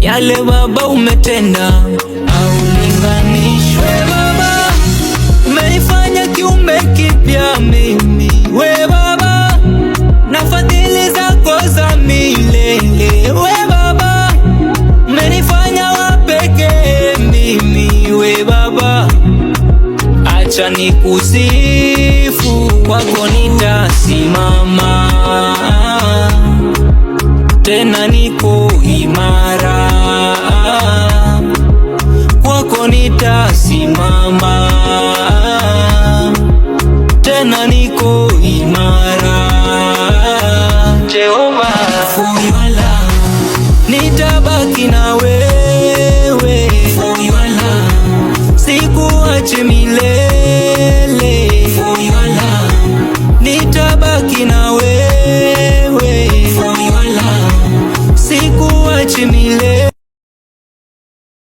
yale Baba umetenda haulinganishwi. We Baba umenifanya kiumbe kipya mimi, we Baba na fadhili zako za milele. We Baba umenifanya wa pekee mimi, we Baba acha nikusifu, kwako nitasimama, tena niko imara, kwako nitasimama, tena niko imara. Jehova, for your love nitabaki na wewe, for your love sikuache milele, for your love nitabaki na wewe, for your love sikuache milele.